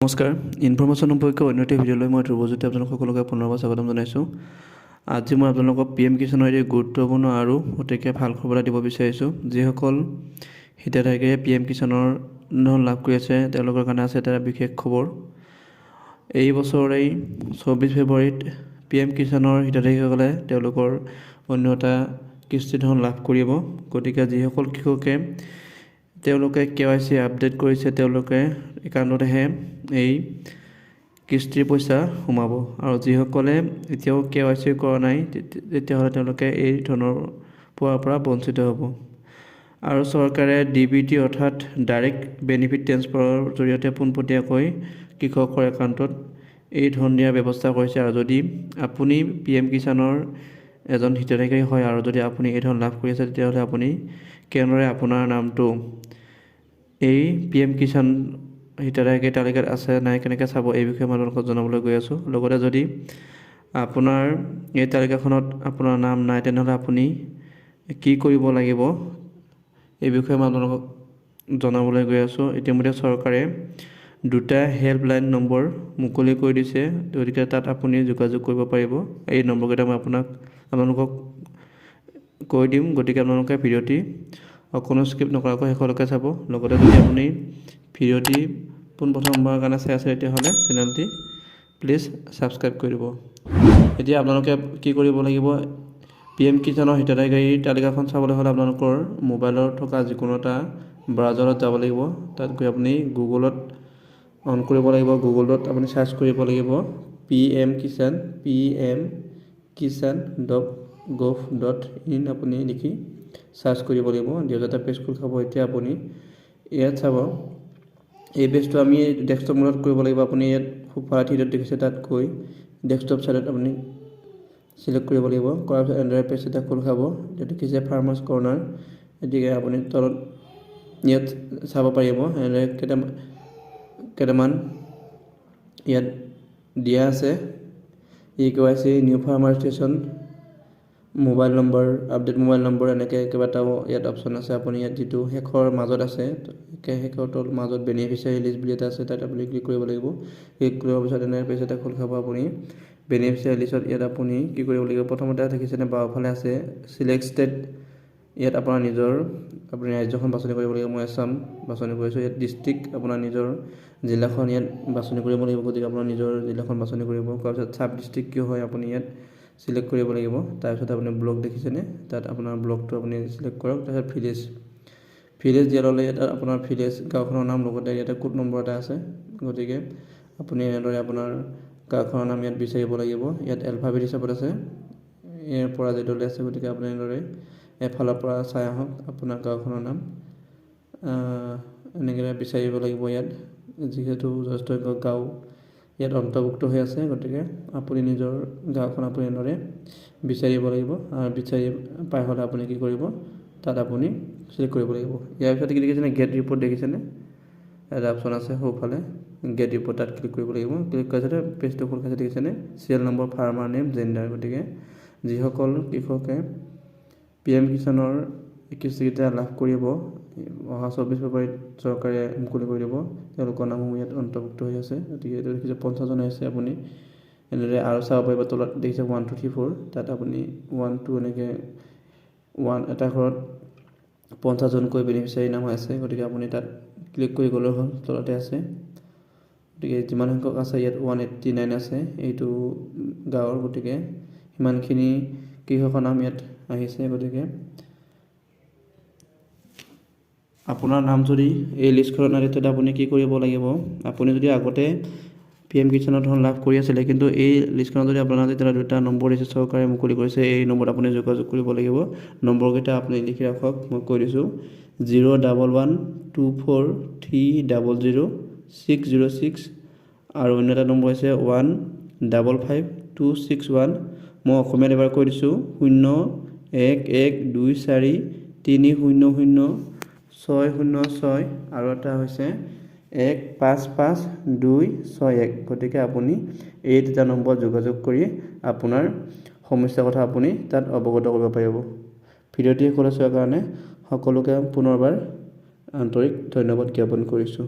নমস্কাৰ ইনফৰমেশ্যন সম্পৰ্কীয় অন্য এটা ভিডিঅ'লৈ মই ধ্ৰুৱজ্যোতি আপোনালোক সকলোকে পুনৰবাৰ স্বাগতম জনাইছোঁ। আজি মই আপোনালোকক PM কিষাণৰ এটি গুৰুত্বপূৰ্ণ আৰু অতিকে ভাল খবৰ এটা দিব বিচাৰিছোঁ। যিসকল হিতাধিকাৰীয়ে PM কিষাণৰ ধন লাভ কৰি আছে তেওঁলোকৰ কাৰণে আছে এটা বিশেষ খবৰ। এই বছৰেই 24 ফেব্ৰুৱাৰীত PM কিষাণৰ হিতাধিকাৰীসকলে তেওঁলোকৰ অন্য এটা কিস্তি ধন লাভ কৰিব। গতিকে যিসকল কৃষকে তেওঁলোকে KYC আপডেট কৰিছে তেওঁলোকে একাউণ্টতহে এই কিস্তিৰ পইচা সোমাব, আৰু যিসকলে এতিয়াও KYC কৰা নাই তেতিয়াহ'লে তেওঁলোকে এই ধনৰ পোৱাৰ পৰা বঞ্চিত হ'ব। আৰু চৰকাৰে DBT অৰ্থাৎ ডাইৰেক্ট বেনিফিট ট্ৰেন্সফাৰৰ জৰিয়তে পোনপটীয়াকৈ কৃষকৰ একাউণ্টত এই ধন দিয়াৰ ব্যৱস্থা কৰিছে। আৰু যদি আপুনি PM কিষাণৰ এজন হিতাধিকাৰী হয় আৰু যদি আপুনি এই ধন লাভ কৰি আছে তেতিয়াহ'লে আপুনি কেনেদৰে আপোনাৰ নামটো এই PM কিষাণ হিতাধিকাৰী তালিকাত আছে নাই কেনেকৈ চাব এই বিষয়ে মই আপোনালোকক জনাবলৈ গৈ আছোঁ। লগতে যদি আপোনাৰ এই তালিকাখনত আপোনাৰ নাম নাই তেনেহ'লে আপুনি কি কৰিব লাগিব এই বিষয়ে মই আপোনালোকক জনাবলৈ গৈ আছোঁ। ইতিমধ্যে চৰকাৰে 2টা হেল্পলাইন নম্বৰ মুকলি কৰি দিছে, গতিকে তাত আপুনি যোগাযোগ কৰিব পাৰিব। এই নম্বৰকেইটা মই আপোনালোকক কৈ দিম, গতিকে আপোনালোকে ভিডিঅ'টি অকণো স্কিপ নকৰাকৈ শেষলৈকে চাব। লগতে যদি আপুনি ভিডিঅ'টি পোনপ্ৰথমবাৰৰ কাৰণে চাই আছে তেতিয়াহ'লে চেনেলটি প্লিজ ছাবস্ক্ৰাইব কৰি দিব। এতিয়া আপোনালোকে কি কৰিব লাগিব, PM কিষাণৰ হিতাধিকাৰীৰ তালিকাখন চাবলৈ হ'লে আপোনালোকৰ মোবাইলত থকা যিকোনো এটা ব্ৰাউজাৰত যাব লাগিব। তাত গৈ আপুনি গুগলত অন কৰিব লাগিব। গুগলত আপুনি চাৰ্চ কৰিব লাগিব PM kishan.gov.in আপুনি লিখি চাৰ্চ কৰিব লাগিব। এটা পেজ খোল খাব। এতিয়া আপুনি ইয়াত চাব, এই পেজটো আমি ডেস্কটপ মোডত কৰিব লাগিব। আপুনি ইয়াত সোঁফালে থ্ৰীডট দেখিছে, তাত গৈ ডেস্কটপ ছাইডত আপুনি চিলেক্ট কৰিব লাগিব। কৰাৰ পিছত এণ্ড্ৰইড পেজ এটা খোল খাব। এতিয়া দেখিছে ফাৰ্মাৰ্ছ কৰ্ণাৰ, গতিকে আপুনি তলত ইয়াত চাব পাৰিব কেইটামান ইয়াত দিয়া আছে। KYC, new farmer station, mobile number, update mobile number, এনেকৈ কেইবাটাও ইয়াত অপশ্যন আছে। আপুনি ইয়াত যিটো শেষৰ মাজত আছে, শেষৰ মাজত বেনিফিচিয়াৰী লিষ্ট বুলি এটা আছে, তাত আপুনি ক্লিক কৰিব লাগিব। ক্লিক কৰাৰ পিছত এনে পেজ এটা খোল খাব। আপুনি বেনিফিচিয়াৰী লিষ্টত ইয়াত আপুনি কি কৰিব লাগিব, প্ৰথমতে দেখিছেনে বাওঁফালে আছে চিলেক্ট ষ্টেট। ইয়াত আপোনাৰ আপুনি ৰাজ্যখন বাছনি কৰিব লাগিব। মই আছাম বাছনি কৰিছোঁ। ইয়াত ডিষ্ট্ৰিক্ট আপোনাৰ নিজৰ জিলাখন ইয়াত বাছনি কৰিব লাগিব, গতিকে আপোনাৰ নিজৰ জিলাখন বাছনি কৰিব। তাৰপিছত চাব ডিষ্ট্ৰিক্ট কিয় হয় আপুনি ইয়াত চিলেক্ট কৰিব লাগিব। তাৰপিছত আপুনি ব্লক দেখিছেনে, তাত আপোনাৰ ব্লকটো আপুনি চিলেক্ট কৰক। তাৰপিছত ভিলেজ দিয়াৰ ল'লে ইয়াত আপোনাৰ ভিলেজ গাঁওখনৰ নাম, লগতে ইয়াতে কোড নম্বৰ এটা আছে। গতিকে আপুনি এনেদৰে আপোনাৰ গাঁওখনৰ নাম ইয়াত বিচাৰিব লাগিব। ইয়াত এলফাবেট হিচাপত আছে, ইয়াৰ পৰা যেদলৈ আছে, গতিকে আপুনি এনেদৰে এফালৰ পৰা চাই আহক আপোনাৰ গাঁওখনৰ নাম এনেকৈ বিচাৰিব লাগিব। ইয়াত যিহেতু যথেষ্ট সংখ্যক গাঁও ইয়াত অন্তৰ্ভুক্ত হৈ আছে, গতিকে আপুনি নিজৰ গাঁওখন আপুনি এনেদৰে বিচাৰিব লাগিব। আৰু বিচাৰি পাই হ'লে আপুনি কি কৰিব, তাত আপুনি চিলেক্ট কৰিব লাগিব। ইয়াৰ পিছত কি দেখিছেনে, গেট ৰিপৰ্ট দেখিছেনে, এটা অপশ্যন আছে সোঁফালে গেট ৰিপৰ্ট, তাত ক্লিক কৰিব লাগিব। ক্লিক কৰাৰ পিছতে পেজটো খোল খাইছে দেখিছেনে, serial number, farmer name, gender. গতিকে যিসকল কৃষকে PM কিষাণৰ কিস্তিকেইটা লাভ কৰিব অহা 24 ফেব্ৰুৱাৰীত চৰকাৰে মুকলি কৰি দিব, তেওঁলোকৰ নামসমূহ ইয়াত অন্তৰ্ভুক্ত হৈ আছে। গতিকে এইটো দেখিছে 50 জন হৈছে। আপুনি এনেদৰে আৰু চাব পাৰিব, তলত দেখিছে 1 2 3 4, তাত আপুনি 1 2 এনেকৈ এটা ঘৰত 50 জনকৈ বেনিফিচিয়াৰী নাম আছে। গতিকে আপুনি তাত ক্লিক কৰি গ'লেও হ'ল, তলতে আছে। গতিকে যিমান সংখ্যক আছে ইয়াত 189 আছে এইটো গাঁৱৰ, গতিকে সিমানখিনি কৃষকৰ নাম ইয়াত আহিছে। গতিকে আপোনাৰ নাম যদি এই লিষ্টখনত নাই তেতিয়া আপুনি কি কৰিব লাগিব, আপুনি যদি আগতে PM কিষাণৰ ধন লাভ কৰি আছিলে কিন্তু এই লিষ্টখনত যদি আপোনাৰ যেতিয়া 2টা নম্বৰ দিছে চৰকাৰে মুকলি কৰিছে, এই নম্বৰত আপুনি যোগাযোগ কৰিব লাগিব। নম্বৰকেইটা আপুনি লিখি ৰাখক, মই কৈ দিছোঁ 01124300606 আৰু অন্য এটা নম্বৰ হৈছে 155261। মই অসমীয়াত এবাৰ কৈ দিছোঁ 01124300606 আৰু এটা হৈছে 155261। গতিকে আপুনি এই 2টা নম্বৰত যোগাযোগ কৰি আপোনাৰ সমস্যাৰ কথা আপুনি তাত অৱগত কৰিব পাৰিব। ভিডিঅ'টি শেষলৈ চোৱাৰ কাৰণে সকলোকে পুনৰবাৰ আন্তৰিক ধন্যবাদ জ্ঞাপন কৰিছোঁ।